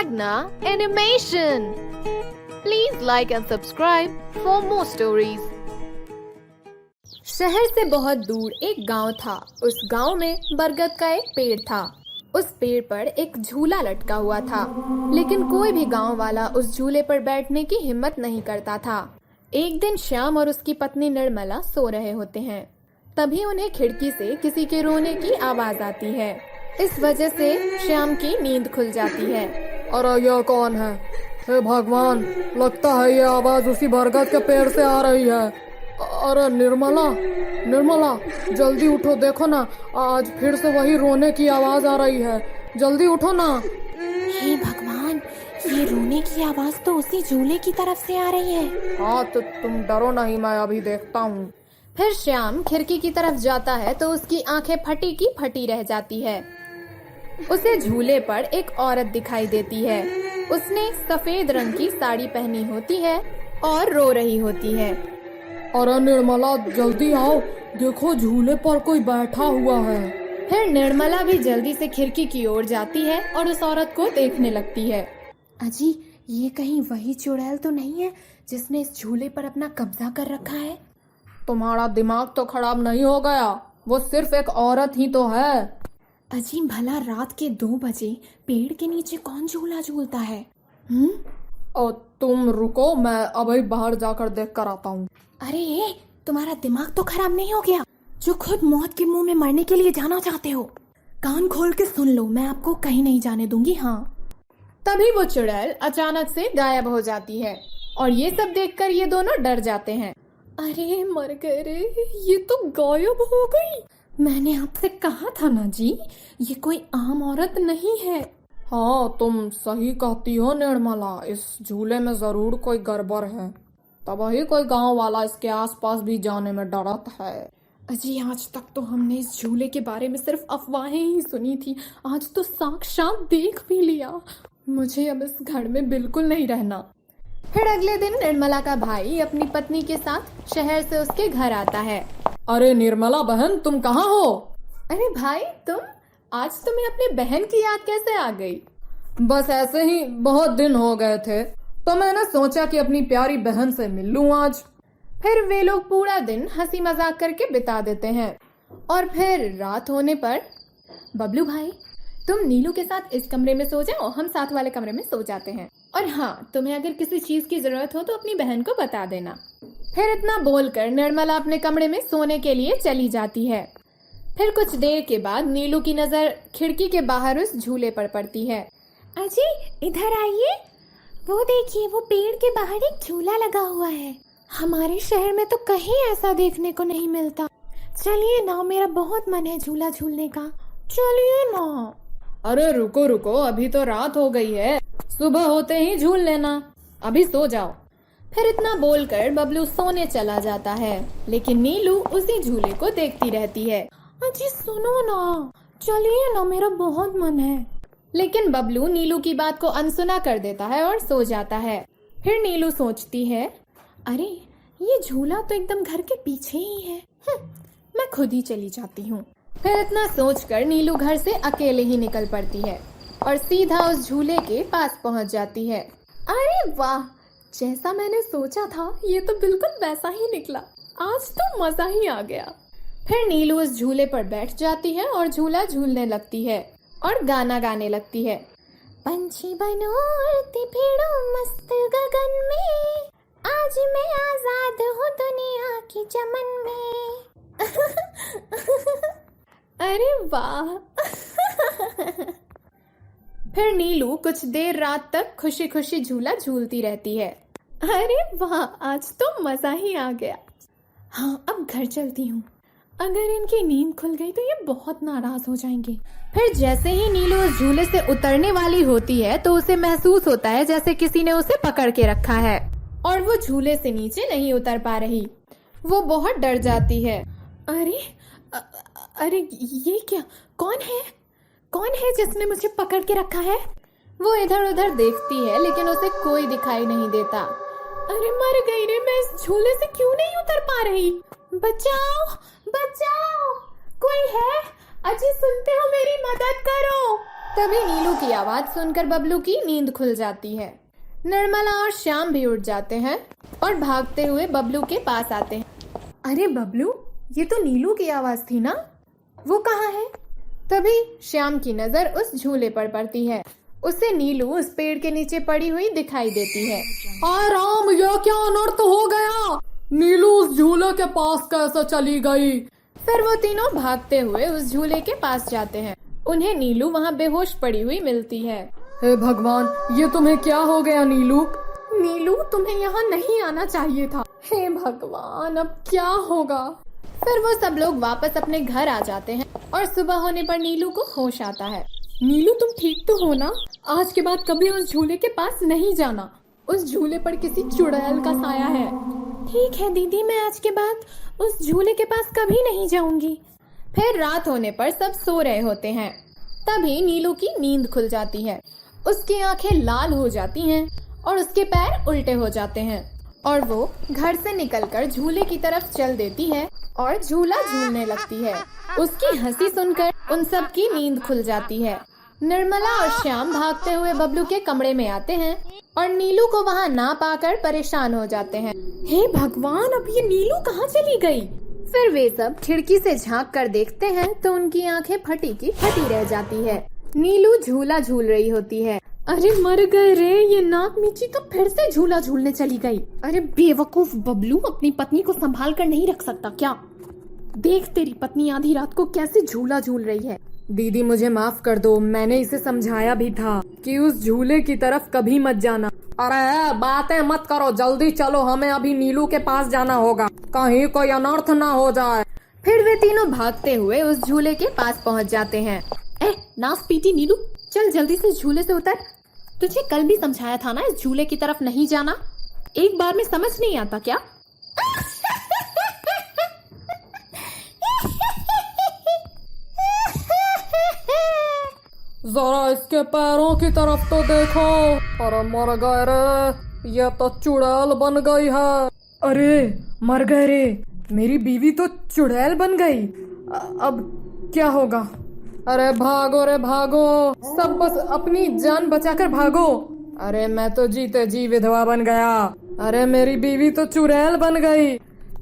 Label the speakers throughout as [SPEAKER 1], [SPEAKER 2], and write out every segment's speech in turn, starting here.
[SPEAKER 1] Magna Animation. Please like and subscribe for more stories.
[SPEAKER 2] शहर से बहुत दूर एक गांव था। उस गांव में बरगद का एक पेड़ था। उस पेड़ पर एक झूला लटका हुआ था, लेकिन कोई भी गांव वाला उस झूले पर बैठने की हिम्मत नहीं करता था। एक दिन श्याम और उसकी पत्नी निर्मला सो रहे होते हैं। तभी उन्हें खिड़की से किसी के रोने की आवाज आती है। इस वजह से श्याम की नींद खुल जाती है।
[SPEAKER 3] अरे यह कौन है? हे भगवान, लगता है ये आवाज उसी बरगद के पेड़ से आ रही है। अरे निर्मला, निर्मला, जल्दी उठो, देखो ना, आज फिर से वही रोने की आवाज आ रही है। जल्दी उठो ना।
[SPEAKER 2] हे भगवान, ये रोने की आवाज तो उसी झूले की तरफ से आ रही है।
[SPEAKER 3] हाँ तो तुम डरो नहीं, मैं अभी देखता हूँ।
[SPEAKER 2] फिर श्याम खिड़की की तरफ जाता है तो उसकी आंखें फटी की फटी रह जाती है। उसे झूले पर एक औरत दिखाई देती है। उसने सफेद रंग की साड़ी पहनी होती है और रो रही होती है।
[SPEAKER 3] अरे निर्मला, जल्दी आओ, देखो झूले पर कोई बैठा हुआ है।
[SPEAKER 2] फिर निर्मला भी जल्दी से खिड़की की ओर जाती है और उस औरत को देखने लगती है। अजी, ये कहीं वही चुड़ैल तो नहीं है जिसने इस झूले पर अपना कब्जा कर रखा है?
[SPEAKER 3] तुम्हारा दिमाग तो खराब नहीं हो गया? वो सिर्फ एक औरत ही तो है।
[SPEAKER 2] अजी, भला रात के 2 बजे पेड़ के नीचे कौन झूला झूलता है?
[SPEAKER 3] और तुम रुको, मैं अभी बाहर जाकर देख कर आता हूँ।
[SPEAKER 2] अरे, तुम्हारा दिमाग तो खराब नहीं हो गया जो खुद मौत के मुंह में मरने के लिए जाना चाहते हो? कान खोल के सुन लो, मैं आपको कहीं नहीं जाने दूंगी। हाँ। तभी वो चुड़ैल अचानक से गायब हो जाती है और ये सब देखकर ये दोनों डर जाते हैं। अरे मर गए रे, ये तो गायब हो गई। मैंने आपसे कहा था ना जी, ये कोई आम औरत नहीं है।
[SPEAKER 3] हाँ, तुम सही कहती हो निर्मला, इस झूले में जरूर कोई गड़बड़ है। तभी कोई गांव वाला इसके आसपास भी जाने में डरता है।
[SPEAKER 2] अजी, आज तक तो हमने इस झूले के बारे में सिर्फ अफवाहें ही सुनी थी, आज तो साक्षात देख भी लिया। मुझे अब इस घर में बिल्कुल नहीं रहना। फिर अगले दिन निर्मला का भाई अपनी पत्नी के साथ शहर से उसके घर आता है।
[SPEAKER 3] अरे निर्मला बहन, तुम कहाँ हो?
[SPEAKER 2] अरे भाई, तुम आज तुम्हें अपने बहन की याद कैसे आ गई?
[SPEAKER 3] बस ऐसे ही, बहुत दिन हो गए थे तो मैंने सोचा कि अपनी प्यारी बहन से मिल लूं आज।
[SPEAKER 2] फिर वे लोग पूरा दिन हंसी मजाक करके बिता देते हैं और फिर रात होने पर, बबलू भाई, तुम नीलू के साथ इस कमरे में सो जाओ, हम साथ वाले कमरे में सो जाते हैं। और हाँ, तुम्हें अगर किसी चीज की जरूरत हो तो अपनी बहन को बता देना। फिर इतना बोलकर निर्मला अपने कमरे में सोने के लिए चली जाती है। फिर कुछ देर के बाद नीलू की नजर खिड़की के बाहर उस झूले पर पड़ती है। अजी, इधर आइए, वो देखिए, वो पेड़ के बाहर एक झूला लगा हुआ है। हमारे शहर में तो कहीं ऐसा देखने को नहीं मिलता। चलिए ना, मेरा बहुत मन है झूला झूलने का, चलिए ना।
[SPEAKER 3] अरे रुको रुको, अभी तो रात हो गई है, सुबह होते ही झूल लेना, अभी सो जाओ।
[SPEAKER 2] फिर इतना बोलकर बबलू सोने चला जाता है, लेकिन नीलू उसी झूले को देखती रहती है। अजी सुनो ना, चलिए ना, मेरा बहुत मन है। लेकिन बबलू नीलू की बात को अनसुना कर देता है और सो जाता है। फिर नीलू सोचती है, अरे ये झूला तो एकदम घर के पीछे ही है, मैं खुद ही चली जाती हूँ। फिर इतना सोचकर नीलू घर से अकेले ही निकल पड़ती है और सीधा उस झूले के पास पहुँच जाती है। अरे वाह, जैसा मैंने सोचा था ये तो बिल्कुल वैसा ही निकला, आज तो मजा ही आ गया। फिर नीलू उस झूले पर बैठ जाती है और झूला झूलने लगती है और गाना गाने लगती है। पंछी बनो उड़ती फिरूं मस्त गगन में, आज मैं आजाद हूँ दुनिया की चमन में। अरे वाह। फिर नीलू कुछ देर रात तक खुशी खुशी झूला झूलती रहती है। अरे वाह, आज तो मजा ही आ गया। हाँ, अब घर चलती हूँ, अगर इनकी नींद खुल गई तो ये बहुत नाराज हो जाएंगे। फिर जैसे ही नीलू उस झूले से उतरने वाली होती है तो उसे महसूस होता है जैसे किसी ने उसे पकड़ के रखा है और वो झूले से नीचे नहीं उतर पा रही। वो बहुत डर जाती है। अरे ये क्या, कौन है जिसने मुझे पकड़ के रखा है? वो इधर उधर देखती है लेकिन उसे कोई दिखाई नहीं देता। अरे मर गई रे, मैं इस झूले से क्यों नहीं उतर पा रही? बचाओ, बचाओ, कोई है? अजी सुनते हो, मेरी मदद करो। तभी नीलू की आवाज सुनकर बबलू की नींद खुल जाती है। निर्मला और श्याम भी उठ जाते हैं और भागते हुए बबलू के पास आते हैं। अरे बबलू, ये तो नीलू की आवाज थी ना, वो कहाँ है? तभी श्याम की नजर उस झूले पर पड़ती है। उसे नीलू उस पेड़ के नीचे पड़ी हुई दिखाई देती है।
[SPEAKER 3] आय राम, यह क्या अनर्थ हो गया? नीलू उस झूले के पास कैसे चली गई?
[SPEAKER 2] फिर वो तीनों भागते हुए उस झूले के पास जाते हैं। उन्हें नीलू वहाँ बेहोश पड़ी हुई मिलती है।
[SPEAKER 3] हे भगवान, ये तुम्हें क्या हो गया नीलू?
[SPEAKER 2] नीलू, तुम्हें यहाँ नहीं आना चाहिए था। हे भगवान, अब क्या होगा? फिर वो सब लोग वापस अपने घर आ जाते हैं और सुबह होने पर नीलू को होश आता है। नीलू, तुम ठीक तो हो ना? आज के बाद कभी उस झूले के पास नहीं जाना। उस झूले पर किसी चुड़ैल का साया है। ठीक है दीदी, मैं आज के बाद उस झूले के पास कभी नहीं जाऊंगी। फिर रात होने पर सब सो रहे होते हैं। तभी नीलू की नींद खुल जाती है। उसकी आंखें लाल हो जाती हैं और उसके पैर उल्टे हो जाते हैं और वो घर से निकलकर झूले की तरफ चल देती है और झूला झूलने लगती है। उसकी हंसी सुनकर उन सब की नींद खुल जाती है। निर्मला और श्याम भागते हुए बबलू के कमरे में आते हैं और नीलू को वहाँ ना पाकर परेशान हो जाते हैं। हे भगवान, अब ये नीलू कहाँ चली गई? फिर वे सब खिड़की से झांक कर देखते हैं तो उनकी आंखें फटी की फटी रह जाती है। नीलू झूला झूल रही होती है। अरे मर गए रे, ये नाक मीची तो फिर से झूला झूलने चली गई। अरे बेवकूफ बबलू, अपनी पत्नी को संभाल कर नहीं रख सकता क्या? देख तेरी पत्नी आधी रात को कैसे झूला झूल रही है।
[SPEAKER 3] दीदी मुझे माफ कर दो, मैंने इसे समझाया भी था कि उस झूले की तरफ कभी मत जाना। अरे बातें मत करो, जल्दी चलो, हमें अभी नीलू के पास जाना होगा, कहीं कोई अनर्थ ना हो जाए।
[SPEAKER 2] फिर वे तीनों भागते हुए उस झूले के पास पहुंच जाते हैं। नाक पीटी नीलू, चल जल्दी से झूले से उतर। तुझे कल भी समझाया था ना इस झूले की तरफ नहीं जाना, एक बार में समझ नहीं आता क्या?
[SPEAKER 3] जरा इसके पैरों की तरफ तो देखो। अरे मर गए रे, ये तो चुड़ैल बन गई है। अरे मर गए रे, मेरी बीवी तो चुड़ैल बन गई। अब क्या होगा? अरे भागो रे भागो, सब बस अपनी जान बचाकर भागो। अरे मैं तो जीते जी विधवा बन गया। अरे मेरी बीवी तो चुड़ैल बन गई।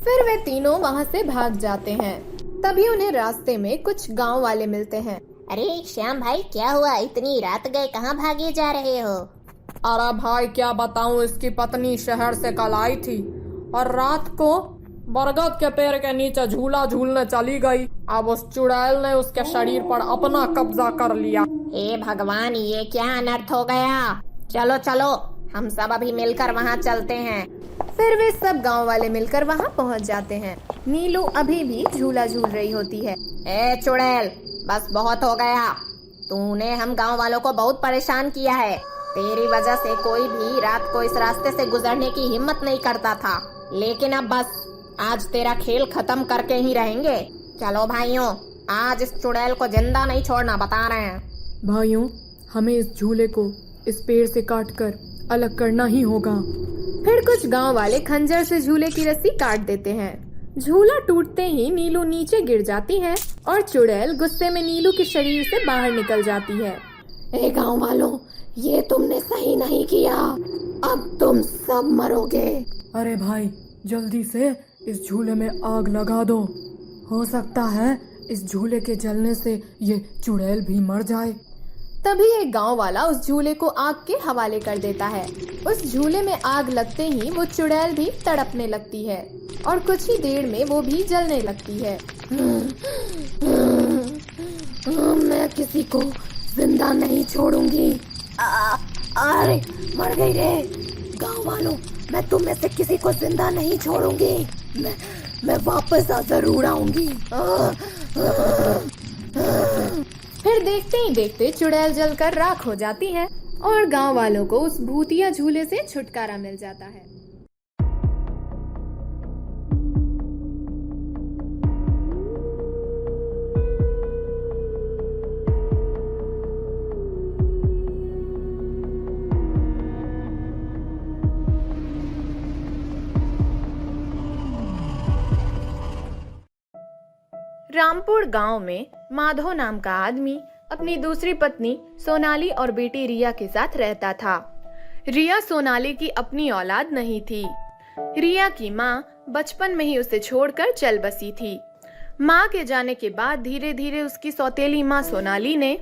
[SPEAKER 2] फिर वे तीनों वहाँ से भाग जाते हैं। तभी उन्हें रास्ते में कुछ गांव वाले मिलते हैं।
[SPEAKER 4] अरे श्याम भाई, क्या हुआ? इतनी रात गए कहाँ भागे जा रहे हो?
[SPEAKER 3] अरे भाई क्या बताऊं, इसकी पत्नी शहर से कल आई थी और रात को बरगद के पेड़ के नीचे झूला झूलने चली गई। अब उस चुड़ैल ने उसके शरीर पर अपना कब्जा कर लिया।
[SPEAKER 4] हे भगवान, ये क्या अनर्थ हो गया? चलो चलो, हम सब अभी मिलकर वहाँ चलते हैं।
[SPEAKER 2] फिर वे सब गांव वाले मिलकर वहाँ पहुँच जाते हैं। नीलू अभी भी झूला झूल रही होती है।
[SPEAKER 4] ए चुड़ैल, बस बहुत हो गया। तूने हम गांव वालों को बहुत परेशान किया है। तेरी वजह से कोई भी रात को इस रास्ते से गुजरने की हिम्मत नहीं करता था, लेकिन अब बस आज तेरा खेल खत्म करके ही रहेंगे। चलो भाइयों, आज इस चुड़ैल को जिंदा नहीं छोड़ना, बता रहे हैं।
[SPEAKER 3] भाइयों, हमें इस झूले को इस पेड़ से काटकर अलग करना ही होगा।
[SPEAKER 2] फिर कुछ गांव वाले खंजर से झूले की रस्सी काट देते हैं। झूला टूटते ही नीलू नीचे गिर जाती है और चुड़ैल गुस्से में नीलू के शरीर से बाहर निकल जाती है।
[SPEAKER 4] ए गांव वालों, ये तुमने सही नहीं किया, अब तुम सब मरोगे।
[SPEAKER 3] अरे भाई, जल्दी से इस झूले में आग लगा दो। हो सकता है इस झूले के जलने से ये चुड़ैल भी मर जाए।
[SPEAKER 2] तभी एक गांव वाला उस झूले को आग के हवाले कर देता है। उस झूले में आग लगते ही वो चुड़ैल भी तड़पने लगती है और कुछ ही देर में वो भी जलने लगती है।
[SPEAKER 4] मैं किसी को जिंदा नहीं छोड़ूंगी। अरे मर गई रे। गांव वालों, मैं तुम में से किसी को जिंदा नहीं छोड़ूंगी। मैं वापस जरूर आऊंगी।
[SPEAKER 2] फिर देखते ही देखते चुड़ैल जलकर राख हो जाती है और गांव वालों को उस भूतिया झूले से छुटकारा मिल जाता है। रामपुर गांव में माधव नाम का आदमी अपनी दूसरी पत्नी सोनाली और बेटी रिया के साथ रहता था। रिया सोनाली की अपनी औलाद नहीं थी। रिया की माँ बचपन में ही उसे छोड़कर चल बसी थी। माँ के जाने के बाद धीरे धीरे उसकी सौतेली माँ सोनाली ने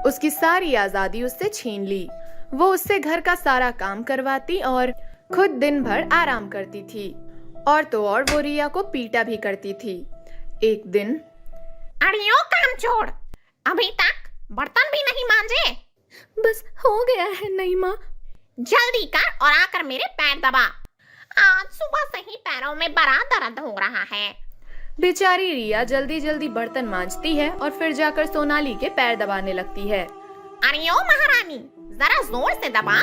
[SPEAKER 2] उसकी सारी आजादी उससे छीन ली। वो उससे घर का सारा काम करवाती और खुद दिन भर आराम करती थी। और तो और वो रिया को पीटा भी करती थी। एक दिन,
[SPEAKER 4] अरे ओ काम छोड़, अभी तक बर्तन भी नहीं मांजे।
[SPEAKER 2] बस हो गया है नई माँ।
[SPEAKER 4] जल्दी कर और आकर मेरे पैर दबा। आज सुबह से ही पैरों में बड़ा दर्द हो रहा है।
[SPEAKER 2] बेचारी रिया जल्दी जल्दी बर्तन मांजती है और फिर जाकर सोनाली के पैर दबाने लगती है।
[SPEAKER 4] अरे ओ महारानी, जरा जोर से दबा।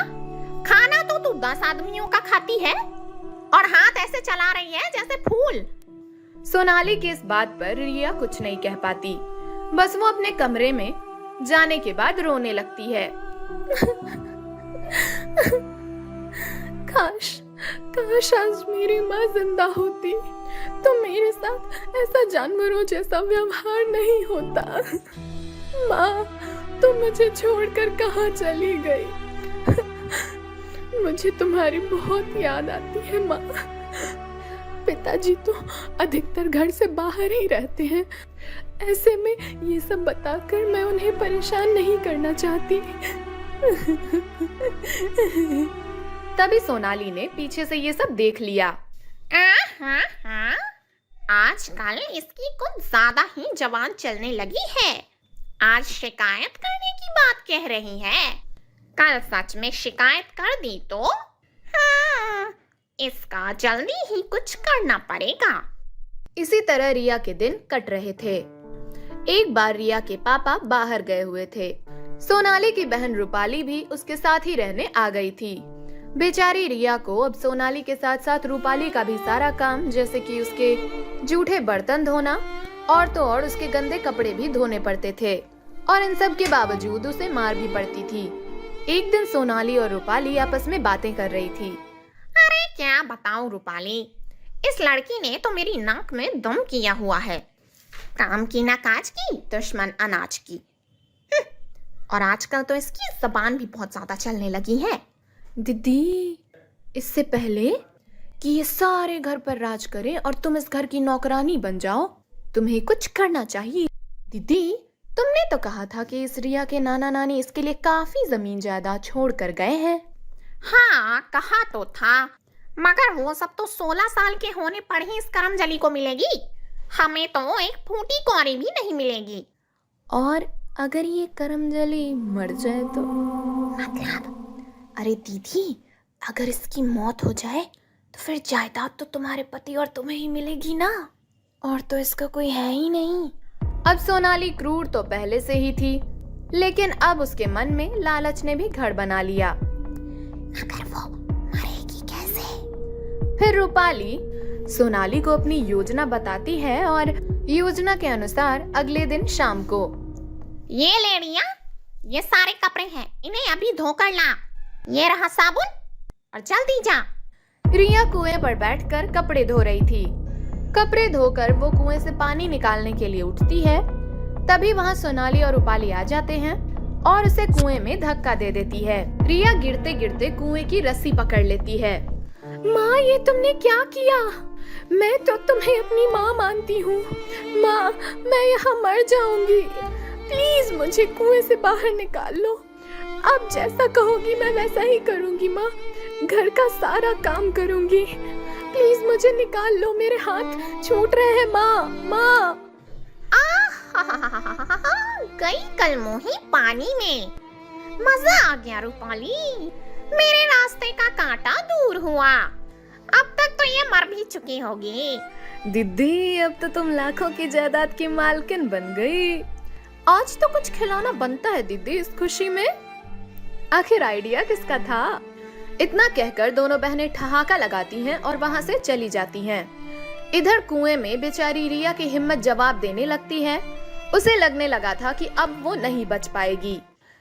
[SPEAKER 4] खाना तो तू 10 आदमियों का खाती है और हाथ ऐसे चला रही है जैसे फूल।
[SPEAKER 2] सोनाली की इस बात पर रिया कुछ नहीं कह पाती। बस वो अपने कमरे में जाने के बाद रोने लगती है। काश आज मेरी माँ जिंदा होती तो मेरे साथ ऐसा जानवरों जैसा व्यवहार नहीं होता। माँ, तुम मुझे छोड़कर कहाँ चली गई? मुझे तुम्हारी बहुत याद आती है माँ। पिताजी तो अधिकतर घर से बाहर ही रहते हैं। ऐसे में ये सब बताकर मैं उन्हें परेशान नहीं करना चाहती। तभी सोनाली ने पीछे से ये सब देख लिया।
[SPEAKER 4] आजकल इसकी कुछ ज्यादा ही जबान चलने लगी है। आज शिकायत करने की बात कह रही है, कल सच में शिकायत कर दी तो इसका जल्दी ही कुछ करना पड़ेगा।
[SPEAKER 2] इसी तरह रिया के दिन कट रहे थे। एक बार रिया के पापा बाहर गए हुए थे। सोनाली की बहन रूपाली भी उसके साथ ही रहने आ गई थी। बेचारी रिया को अब सोनाली के साथ साथ रूपाली का भी सारा काम, जैसे कि उसके जूठे बर्तन धोना और तो और उसके गंदे कपड़े भी धोने पड़ते थे। और इन सब के बावजूद उसे मार भी पड़ती थी। एक दिन सोनाली और रूपाली आपस में बातें कर रही थी।
[SPEAKER 4] अरे क्या बताऊं रूपाली, इस लड़की ने तो मेरी नाक में दम किया हुआ है। काम की ना काज की, दुश्मन अनाज की। और आजकल तो इसकी जबान भी बहुत ज्यादा चलने लगी है।
[SPEAKER 2] दीदी, इससे पहले कि ये सारे घर पर राज करे और तुम इस घर की नौकरानी बन जाओ, तुम्हें कुछ करना चाहिए। दीदी, तुमने तो कहा था कि इस रिया के नाना नानी इसके लिए काफी जमीन जायदाद छोड़ कर गए हैं।
[SPEAKER 4] हाँ, कहा तो था, मगर वो सब तो 16 साल के होने पर ही इस करमजली को मिलेगी। हमें तो एक फूटी कौड़ी भी नहीं मिलेगी।
[SPEAKER 2] और अगर ये करमजली मर जाए तो?
[SPEAKER 4] मतलब? अरे दीदी, अगर इसकी मौत हो जाए तो फिर जायदाद तो तुम्हारे पति और तुम्हें ही मिलेगी ना, और तो इसका कोई है ही नहीं।
[SPEAKER 2] अब सोनाली क्रूर तो पहले से ही थी, लेकिन अब उसके मन में लालच ने भी घर बना लिया।
[SPEAKER 4] अगर वो मरेगी कैसे?
[SPEAKER 2] फिर रूपाली सोनाली को अपनी योजना बताती है और योजना के अनुसार अगले दिन शाम को,
[SPEAKER 4] ये ले रिया, ये सारे कपड़े हैं, इन्हें अभी धोकर ला। ये रहा साबुन और जल्दी जा।
[SPEAKER 2] रिया कुएं पर बैठकर कपड़े धो रही थी। कपड़े धोकर वो कुएं से पानी निकालने के लिए उठती है। तभी वहाँ सोनाली और रूपाली आ जाते हैं और उसे कुएं में धक्का दे देती है। रिया गिरते गिरते कुएं की रस्सी पकड़ लेती है। माँ, ये तुमने क्या किया? मैं तो तुम्हें अपनी माँ मानती हूँ। माँ, मैं यहाँ मर जाऊंगी। प्लीज मुझे कुएं से बाहर निकाल लो। आप जैसा कहोगी मैं वैसा ही करूंगी माँ। घर का सारा काम करूंगी। प्लीज मुझे निकाल लो, मेरे हाथ छूट रहे हैं माँ। माँ,
[SPEAKER 4] गई कलमोही पानी में। मजा आ गया रूपाली, मेरे रास्ते का कांटा दूर हुआ। अब तक तो ये मर भी चुकी होगी।
[SPEAKER 2] दीदी, अब तो तुम लाखों की जायदाद की मालकिन बन गई। आज तो कुछ खिलाना बनता है दीदी इस खुशी में। आखिर आइडिया किसका था? इतना कहकर दोनों बहनें ठहाका लगाती हैं और वहां से चली जाती हैं। इधर कुएं में बेचारी रिया की हिम्मत जवाब देने लगती है। उसे लगने लगा था कि अब वो नहीं बच पाएगी।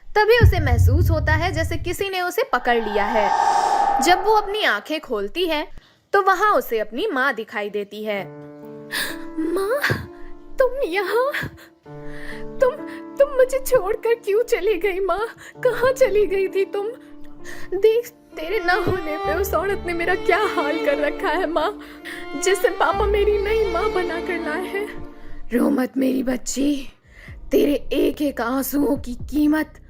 [SPEAKER 2] तभी उसे महसूस होता है जैसे किसी ने उसे पकड़ लिया है। जब वो अपनी आंखें खोलती है तो वहां उसे अपनी माँ दिखाई देती है। माँ, तुम यहाँ? तुम मुझे छोड़कर क्यों चली गई माँ? कहाँ चली गई थी तुम? देख, तेरे ना होने पे उस औरत ने मेरा क्या हाल कर रखा है माँ, जिसे पापा मेरी नई माँ बना कर लाए हैं। रो मत मेरी बच्ची, तेरे एक एक आंसुओं की कीमत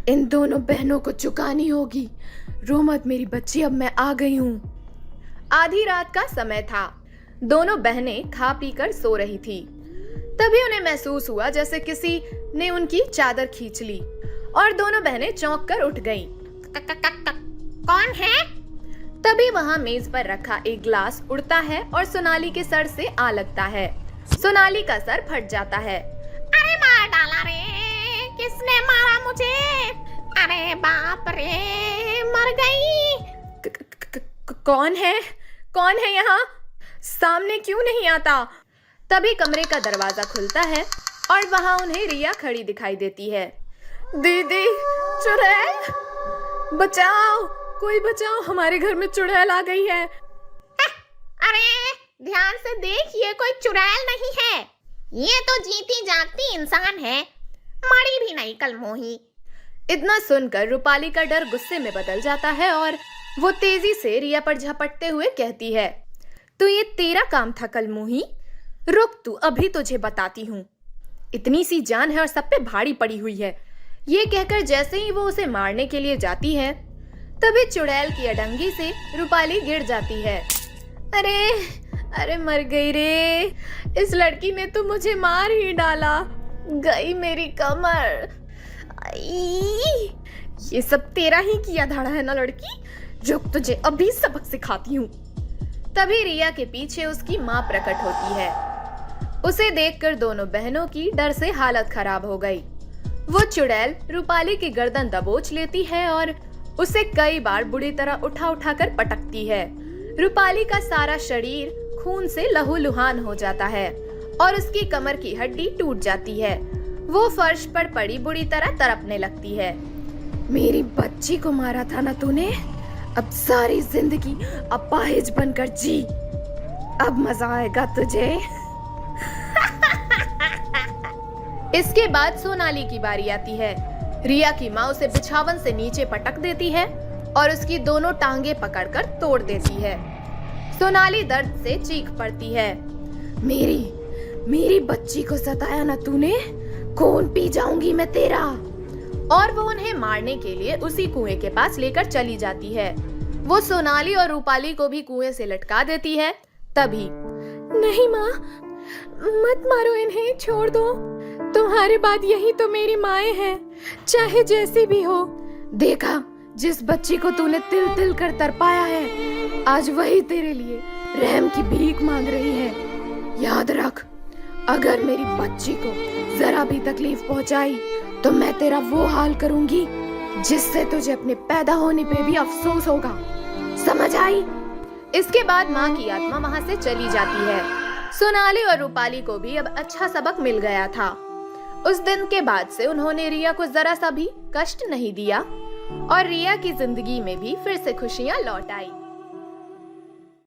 [SPEAKER 2] इन दोनों बहनों को चुकानी होगी। रो मत मेरी बच्ची, अब मैं आ गई हूँ। आधी रात का समय था। दोनों बहनें खा पी कर सो रही थी। तभी उन्हें महसूस हुआ जैसे किसी ने उनकी चादर खींच ली और दोनों बहनें चौंक कर उठ गईं।
[SPEAKER 4] कौन है?
[SPEAKER 2] तभी वहां मेज पर रखा एक ग्लास उड़ता है और सोनाली के सर से आ लगता है। सोनाली का सर फट जाता है।
[SPEAKER 4] अरे मार डाला रे, किसने मारा मुझे? अरे बाप रे, मर गई।
[SPEAKER 2] कौन है? कौन है यहाँ? सामने क्यों नहीं आता? तभी कमरे का दरवाजा खुलता है और वहां उन्हें रिया खड़ी दिखाई देती है। दीदी, चुड़ैल बचाओ, कोई बचाओ, हमारे घर में चुड़ैल आ गई है।
[SPEAKER 4] अरे ध्यान से देख, ये कोई चुड़ैल नहीं है, ये तो जीती जागती इंसान है, मरी भी नहीं कल मोही।
[SPEAKER 2] इतना सुनकर रूपाली का डर गुस्से में बदल जाता है और वो तेजी से रिया पर झपटते हुए कहती है, तो ये तेरा काम था कल मोही? रुक, तू अभी तुझे बताती हूँ। इतनी सी जान है और सब पे भारी पड़ी हुई है। ये कहकर जैसे ही वो उसे मारने के लिए जाती है, तभी चुड़ैल की अडंगी से रूपाली गिर जाती है। अरे अरे मर गई रे, इस लड़की ने तो मुझे मार ही डाला, गई मेरी कमर। आई, ये सब तेरा ही किया धाड़ा है ना लड़की, जो तुझे अभी सबक सिखाती हूँ। तभी रिया के पीछे उसकी माँ प्रकट होती है। उसे देखकर दोनों बहनों की डर से हालत खराब हो गई। वो चुड़ैल रूपाली की गर्दन दबोच लेती है और उसे कई बार बुरी तरह उठा उठा कर पटकती है। रूपाली का सारा शरीर खून से लहूलुहान हो जाता है और उसकी कमर की हड्डी टूट जाती है। वो फर्श पर पड़ी बुरी तरह तड़पने लगती है। मेरी बच्ची को मारा था ना तूने, अब सारी जिंदगी अपाहिज बनकर जी, अब मजा आएगा तुझे। इसके बाद सोनाली की बारी आती है। रिया की माँ उसे बिछावन से नीचे पटक देती है और उसकी दोनों टांगे पकड़कर तोड़ देती है। सोनाली दर्द से चीख पड़ती है, मेरी बच्ची को सताया ना तूने, खून पी जाऊंगी मैं तेरा। और वो उन्हें मारने के लिए उसी कुएं के पास लेकर चली जाती है। वो सोनाली और रूपाली को भी कुएं से लटका देती है। तभी, नहीं माँ, मत मारो इन्हें, छोड़ दो, तुम्हारे बाद यही तो मेरी माएं हैं, चाहे जैसी भी हो। देखा, जिस बच्ची को तूने तिल तिल कर तरपाया है, आज वही तेरे लिए रहम की भीख मांग रही है। याद रख, अगर मेरी बच्ची को जरा भी तकलीफ पहुंचाई तो मैं तेरा वो हाल करूंगी जिससे तुझे अपने पैदा होने पे भी अफसोस होगा, समझ आई? इसके बाद माँ की आत्मा वहां से चली जाती है। सोनाली और रूपाली को भी अब अच्छा सबक मिल गया था। उस दिन के बाद से उन्होंने रिया को जरा सा भी कष्ट नहीं दिया और रिया की जिंदगी में भी फिर से खुशियां लौट आई।